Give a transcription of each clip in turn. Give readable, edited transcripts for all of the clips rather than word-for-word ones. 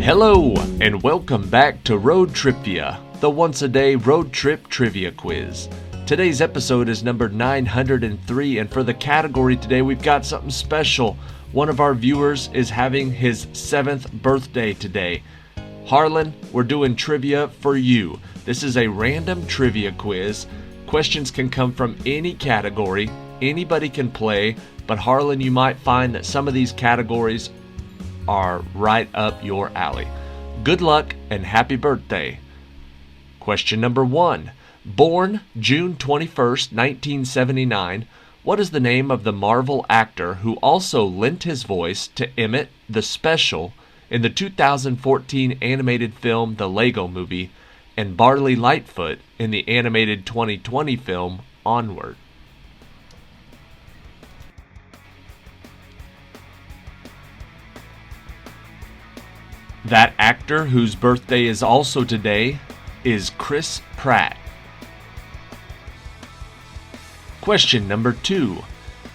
Hello, and welcome back to Road TRIpVIA, the once-a-day road trip trivia quiz. Today's episode is number 903, and for the category today, we've got something special. One of our viewers is having his 7th birthday today. Harlan, we're doing trivia for you. This is a random trivia quiz. Questions can come from any category. Anybody can play, but Harlan, you might find that some of these categories are right up your alley. Good luck and happy birthday. Question number 1. Born June 21st, 1979, what is the name of the Marvel actor who also lent his voice to Emmett the Special in the 2014 animated film The Lego Movie and Barley Lightfoot in the animated 2020 film Onward? That actor whose birthday is also today is Chris Pratt. Question number 2.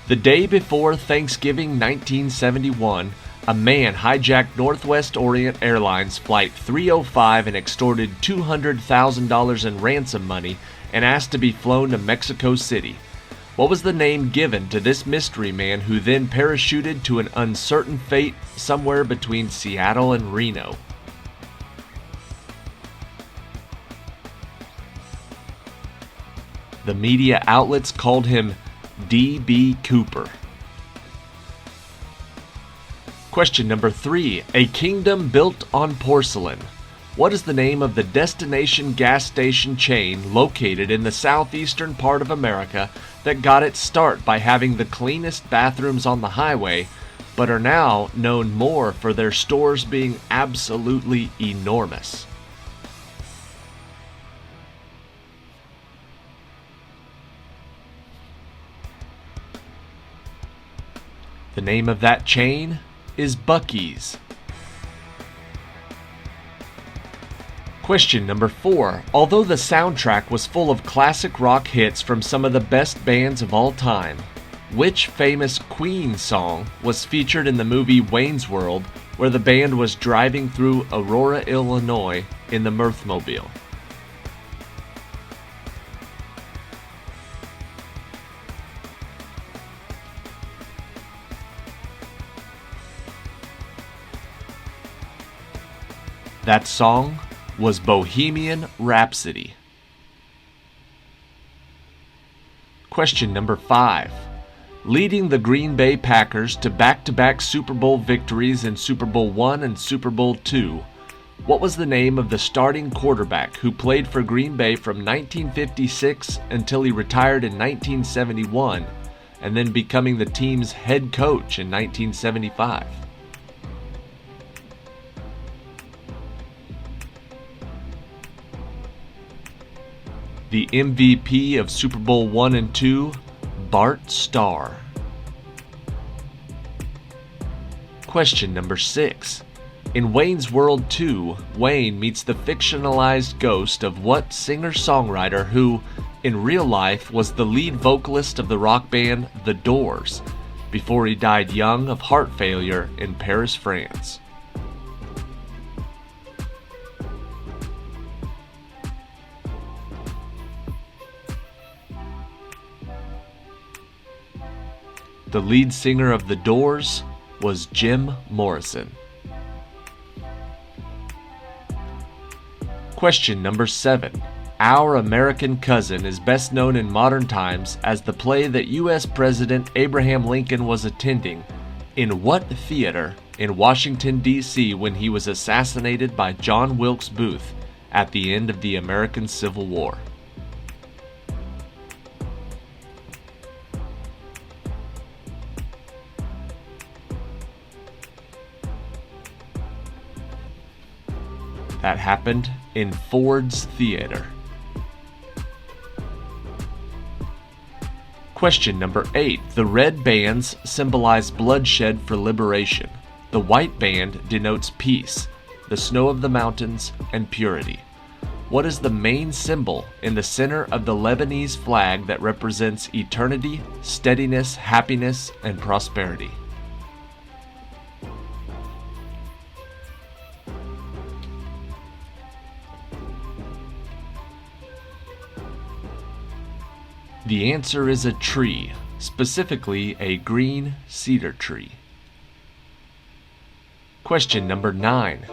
The day before Thanksgiving 1971, a man hijacked Northwest Orient Airlines Flight 305 and extorted $200,000 in ransom money and asked to be flown to Mexico City. What was the name given to this mystery man who then parachuted to an uncertain fate somewhere between Seattle and Reno? The media outlets called him D.B. Cooper. Question number 3. A kingdom built on porcelain. What is the name of the destination gas station chain located in the southeastern part of America that got its start by having the cleanest bathrooms on the highway, but are now known more for their stores being absolutely enormous? The name of that chain is Buc-ee's. Question number 4. Although the soundtrack was full of classic rock hits from some of the best bands of all time, which famous Queen song was featured in the movie Wayne's World, where the band was driving through Aurora, Illinois in the Mirthmobile? That song was Bohemian Rhapsody. Question number 5. Leading the Green Bay Packers to back-to-back Super Bowl victories in Super Bowl I and Super Bowl II, what was the name of the starting quarterback who played for Green Bay from 1956 until he retired in 1971, and then becoming the team's head coach in 1975? The MVP of Super Bowl I and II, Bart Starr. Question number 6. In Wayne's World 2, Wayne meets the fictionalized ghost of what singer-songwriter who, in real life, was the lead vocalist of the rock band The Doors, before he died young of heart failure in Paris, France? The lead singer of The Doors was Jim Morrison. Question number 7. Our American Cousin is best known in modern times as the play that U.S. President Abraham Lincoln was attending in what theater in Washington, D.C. when he was assassinated by John Wilkes Booth at the end of the American Civil War? That happened in Ford's Theater. Question number 8. The red bands symbolize bloodshed for liberation. The white band denotes peace, the snow of the mountains, and purity. What is the main symbol in the center of the Lebanese flag that represents eternity, steadiness, happiness, and prosperity? The answer is a tree, specifically a green cedar tree. Question number 9.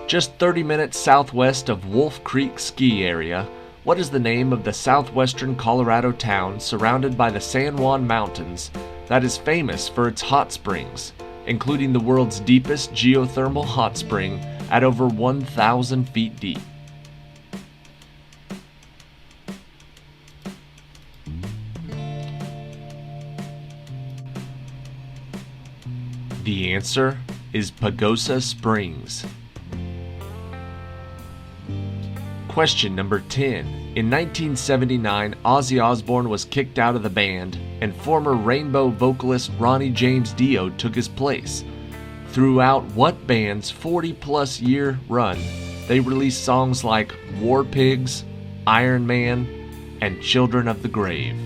Just 30 minutes southwest of Wolf Creek Ski Area, what is the name of the southwestern Colorado town surrounded by the San Juan Mountains that is famous for its hot springs, including the world's deepest geothermal hot spring at over 1,000 feet deep? The answer is Pagosa Springs. Question number 10. In 1979, Ozzy Osbourne was kicked out of the band, and former Rainbow vocalist Ronnie James Dio took his place. Throughout what band's 40-plus year run, they released songs like War Pigs, Iron Man, and Children of the Grave?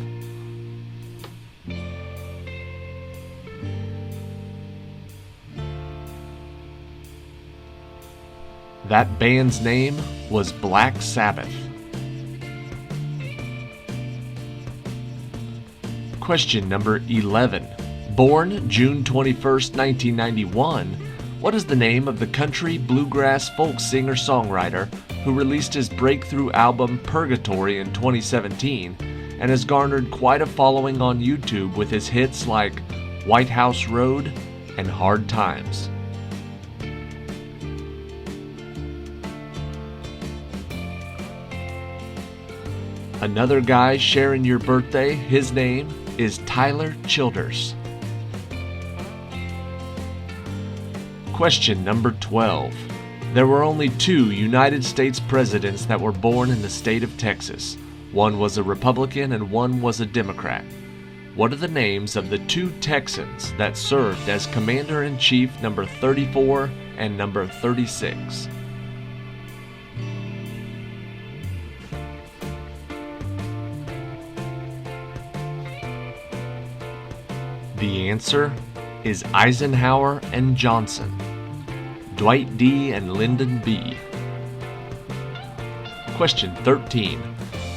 That band's name was Black Sabbath. Question number 11. Born June 21st, 1991, what is the name of the country bluegrass folk singer-songwriter who released his breakthrough album Purgatory in 2017 and has garnered quite a following on YouTube with his hits like White House Road and Hard Times? Another guy sharing your birthday, his name is Tyler Childers. Question number 12. There were only 2 United States presidents that were born in the state of Texas. One was a Republican and one was a Democrat. What are the names of the 2 Texans that served as Commander-in-Chief number 34 and number 36? The answer is Eisenhower and Johnson. Dwight D. and Lyndon B. Question 13.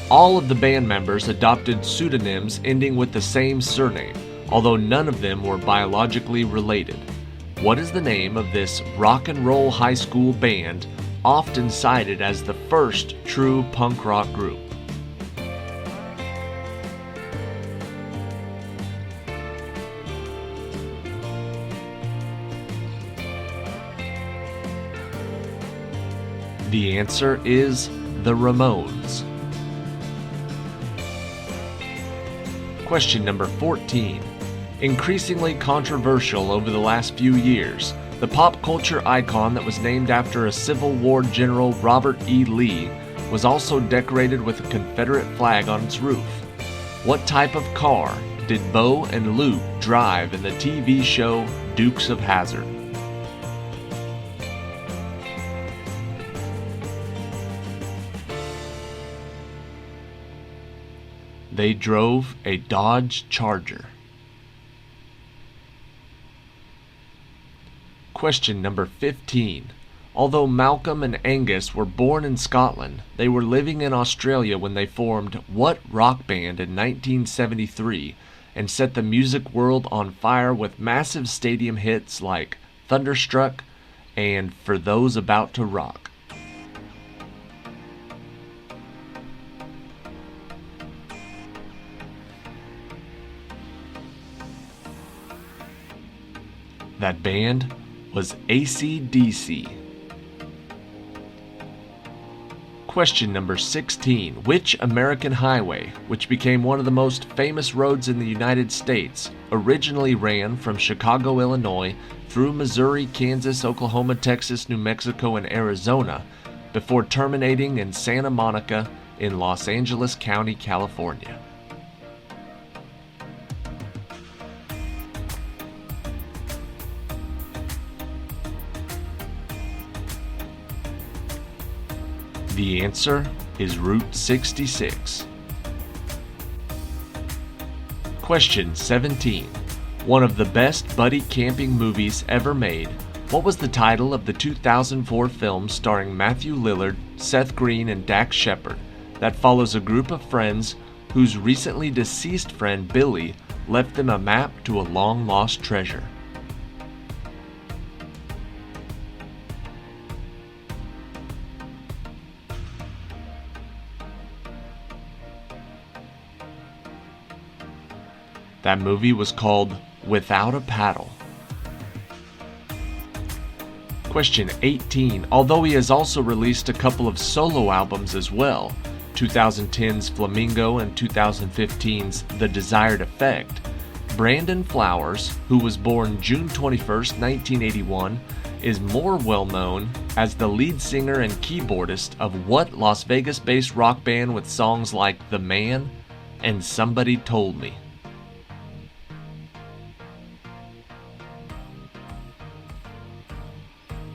All of the band members adopted pseudonyms ending with the same surname, although none of them were biologically related. What is the name of this rock and roll high school band, often cited as the first true punk rock group? The answer is the Ramones. Question number 14. Increasingly controversial over the last few years, the pop culture icon that was named after a Civil War General Robert E. Lee was also decorated with a Confederate flag on its roof. What type of car did Bo and Luke drive in the TV show Dukes of Hazzard? They drove a Dodge Charger. Question number 15. Although Malcolm and Angus were born in Scotland, they were living in Australia when they formed what rock band in 1973 and set the music world on fire with massive stadium hits like Thunderstruck and For Those About to Rock? That band was AC/DC. Question number 16. Which American highway, which became one of the most famous roads in the United States, originally ran from Chicago, Illinois, through Missouri, Kansas, Oklahoma, Texas, New Mexico, and Arizona, before terminating in Santa Monica in Los Angeles County, California? The answer is Route 66. Question 17. One of the best buddy camping movies ever made. What was the title of the 2004 film starring Matthew Lillard, Seth Green, and Dax Shepard that follows a group of friends whose recently deceased friend Billy left them a map to a long-lost treasure? That movie was called Without a Paddle. Question 18. Although he has also released a couple of solo albums as well, 2010's Flamingo and 2015's The Desired Effect, Brandon Flowers, who was born June 21st, 1981, is more well known as the lead singer and keyboardist of what Las Vegas-based rock band with songs like The Man and Somebody Told Me?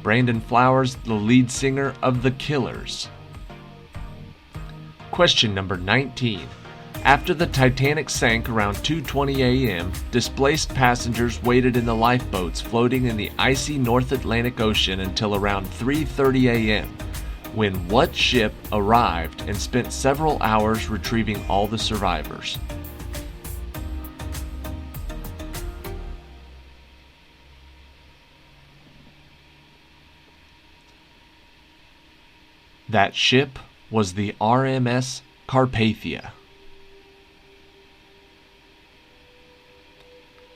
Brandon Flowers, the lead singer of The Killers. Question number 19. After the Titanic sank around 2:20 a.m., displaced passengers waited in the lifeboats floating in the icy North Atlantic Ocean until around 3:30 a.m., when what ship arrived and spent several hours retrieving all the survivors? That ship was the RMS Carpathia.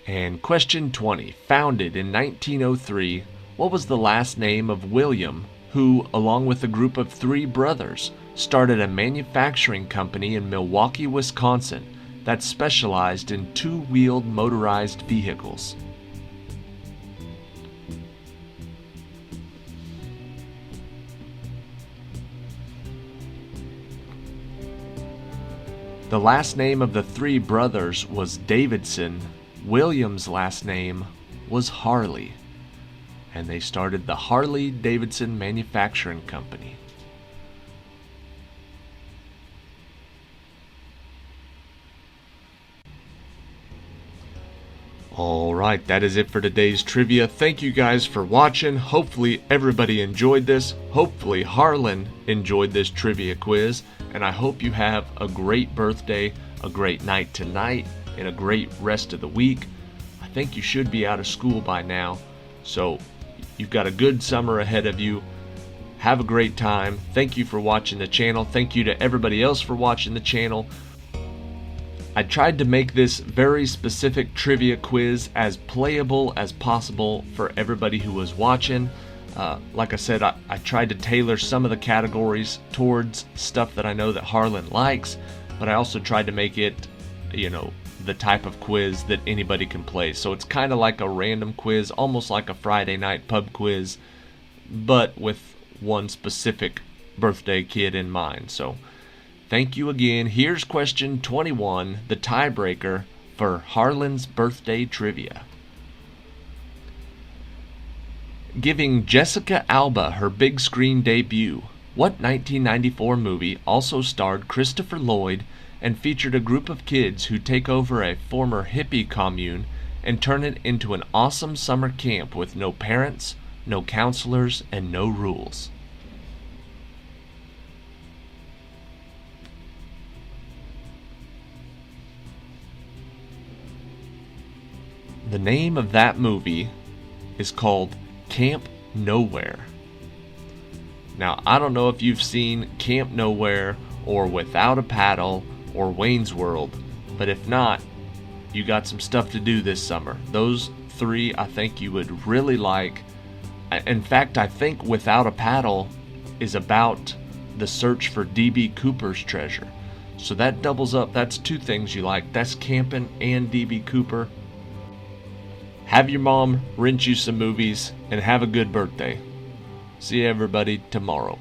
And question 20. Founded in 1903, what was the last name of William, who, along with a group of 3 brothers, started a manufacturing company in Milwaukee, Wisconsin that specialized in 2-wheeled motorized vehicles? The last name of the 3 brothers was Davidson. William's last name was Harley, and they started the Harley-Davidson Manufacturing Company. Alright, that is it for today's trivia. Thank you guys for watching. Hopefully everybody enjoyed this. Hopefully Harlan enjoyed this trivia quiz. And I hope you have a great birthday, a great night tonight, and a great rest of the week. I think you should be out of school by now, so you've got a good summer ahead of you. Have a great time. Thank you for watching the channel. Thank you to everybody else for watching the channel. I tried to make this very specific trivia quiz as playable as possible for everybody who was watching. Like I said, I tried to tailor some of the categories towards stuff that I know that Harlan likes, but I also tried to make it, the type of quiz that anybody can play. So it's kind of like a random quiz, almost like a Friday night pub quiz, but with one specific birthday kid in mind. So thank you again. Here's question 21, the tiebreaker for Harlan's birthday trivia. Giving Jessica Alba her big screen debut, what 1994 movie also starred Christopher Lloyd and featured a group of kids who take over a former hippie commune and turn it into an awesome summer camp with no parents, no counselors, and no rules? The name of that movie is called Camp Nowhere. Now, I don't know if you've seen Camp Nowhere or Without a Paddle or Wayne's World, but if not, you got some stuff to do this summer. Those 3 I think you would really like. In fact, I think Without a Paddle is about the search for D.B. Cooper's treasure. So that doubles up. That's 2 things you like. That's camping and D.B. Cooper. Have your mom rent you some movies, and have a good birthday. See everybody tomorrow.